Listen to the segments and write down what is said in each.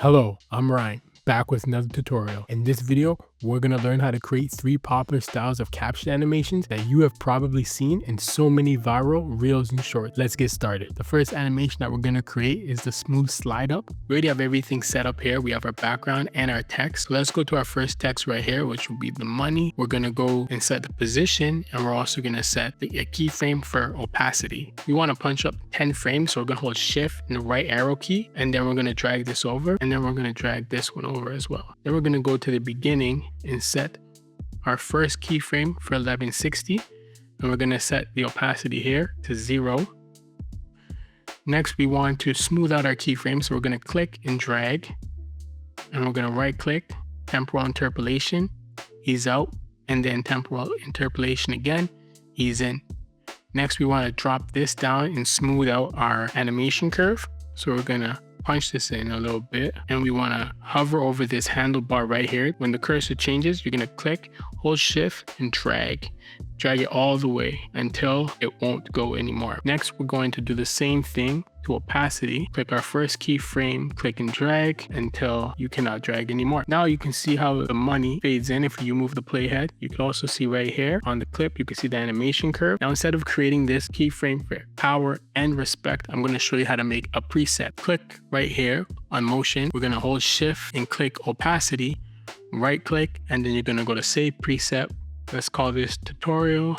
Hello, I'm Ryan, back with another tutorial. In this video, we're going to learn how to create 3 popular styles of caption animations that you have probably seen in so many viral reels and shorts. Let's get started. The first animation that we're going to create is the smooth slide up. We already have everything set up here. We have our background and our text. So let's go to our first text right here, which will be the money. We're going to go and set the position, and we're also going to set a keyframe for opacity. We want to punch up 10 frames, so we're going to hold shift and the right arrow key, and then we're going to drag this over, and then we're going to drag this one over as well. Then we're going to go to the beginning and set our first keyframe for 1160, and we're going to set the opacity here to 0. Next, we want to smooth out our keyframe, so we're going to click and drag, and we're going to right click, temporal interpolation, ease out, and then temporal interpolation again, ease in. Next, we want to drop this down and smooth out our animation curve, so we're going to punch this in a little bit, and we want to hover over this handlebar right here. When the cursor changes, you're going to click, hold shift, and drag it all the way until it won't go anymore. Next, we're going to do the same thing to opacity. Click our first keyframe, click and drag until you cannot drag anymore. Now you can see how the money fades in if you move the playhead. You can also see right here on the clip, you can see the animation curve. Now, instead of creating this keyframe for power and respect, I'm going to show you how to make a preset. Click right here on motion. We're going to hold shift and click opacity, right click, and then you're going to go to save preset. Let's call this tutorial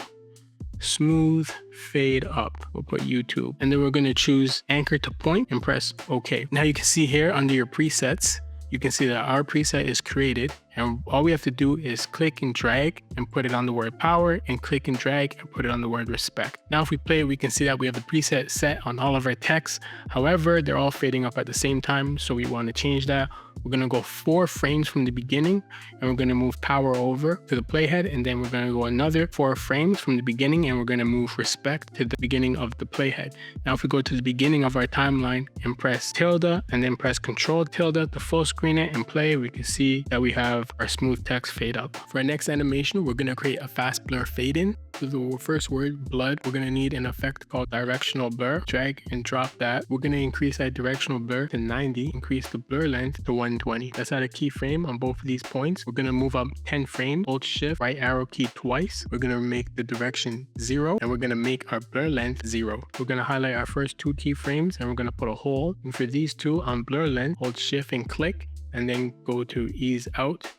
smooth fade up. We'll put YouTube, and then we're going to choose anchor to point and press OK. Now you can see here under your presets, you can see that our preset is created, and all we have to do is click and drag and put it on the word power, and click and drag and put it on the word respect. Now if we play it, we can see that we have the preset set on all of our texts. However, they're all fading up at the same time, so we want to change that. We're going to go 4 frames from the beginning, and we're going to move power over to the playhead, and then we're going to go another 4 frames from the beginning, and we're going to move respect to the beginning of the playhead. Now if we go to the beginning of our timeline and press tilde and then press control tilde to full screen it and play, we can see that we have our smooth text fade up. For our next animation, we're going to create a fast blur fade in. For the first word, blood, we're going to need an effect called directional blur. Drag and drop that. We're going to increase that directional blur to 90, increase the blur length to 120. Let's add a keyframe on both of these points. We're going to move up 10 frames, hold shift, right arrow key twice. We're going to make the direction 0, and we're going to make our blur length 0. We're going to highlight our first 2 keyframes, and we're going to put a hold. And for these 2 on blur length, hold shift and click, and then go to ease out,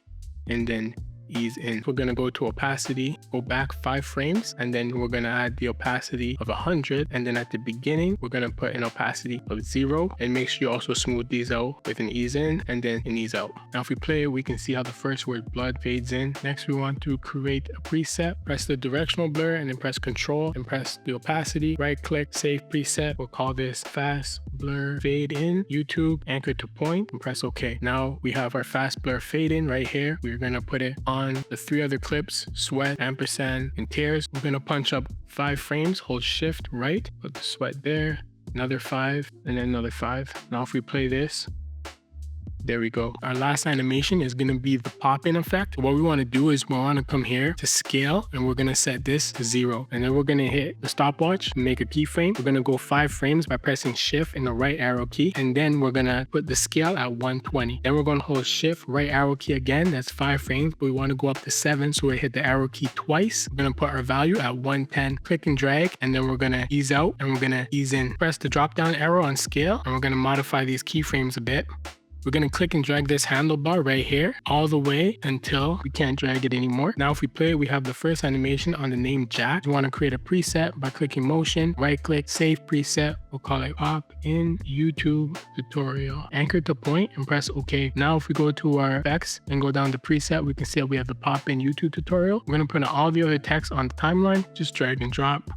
and then ease in. We're going to go to opacity, go back 5 frames, and then we're going to add the opacity of 100, and then at the beginning we're going to put an opacity of 0, and make sure you also smooth these out with an ease in and then an ease out. Now if we play it, we can see how the first word blood fades in. Next, we want to create a preset. Press the directional blur and then press control and press the opacity, right click, save preset. We'll call this fast blur fade in, YouTube, anchor to point, and press OK. Now we have our fast blur fade in right here. We're going to put it on the 3 other clips, sweat, ampersand, and tears. We're going to punch up 5 frames, hold shift right, put the sweat there, another 5, and then another 5. Now if we play this, there we go. Our last animation is going to be the pop-in effect. What we want to do is we want to come here to scale, and we're going to set this to 0. And then we're going to hit the stopwatch, make a keyframe. We're going to go 5 frames by pressing shift and the right arrow key. And then we're going to put the scale at 120. Then we're going to hold shift, right arrow key again. That's 5 frames, but we want to go up to 7. So we hit the arrow key twice. We're going to put our value at 110. Click and drag, and then we're going to ease out, and we're going to ease in. Press the drop down arrow on scale, and we're going to modify these keyframes a bit. We're going to click and drag this handlebar right here all the way until we can't drag it anymore. Now if we play, we have the first animation on the name Jack. You want to create a preset by clicking motion, right click, save preset. We'll call it pop in YouTube tutorial. Anchor to point and press OK. Now if we go to our effects and go down to preset, we can see that we have the pop in YouTube tutorial. We're going to put all the other text on the timeline. Just drag and drop.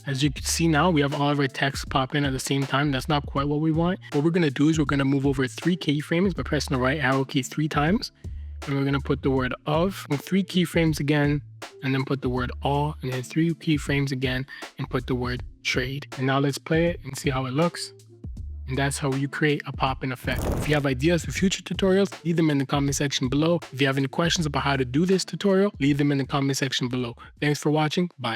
As you can see now, we have all of our text pop in at the same time. That's not quite what we want. What we're going to do is we're going to move over 3 keyframes by pressing the right arrow key 3 times. And we're going to put the word of, move 3 keyframes again, and then put the word all, and then 3 keyframes again, and put the word trade. And now let's play it and see how it looks. And that's how you create a pop-in effect. If you have ideas for future tutorials, leave them in the comment section below. If you have any questions about how to do this tutorial, leave them in the comment section below. Thanks for watching. Bye.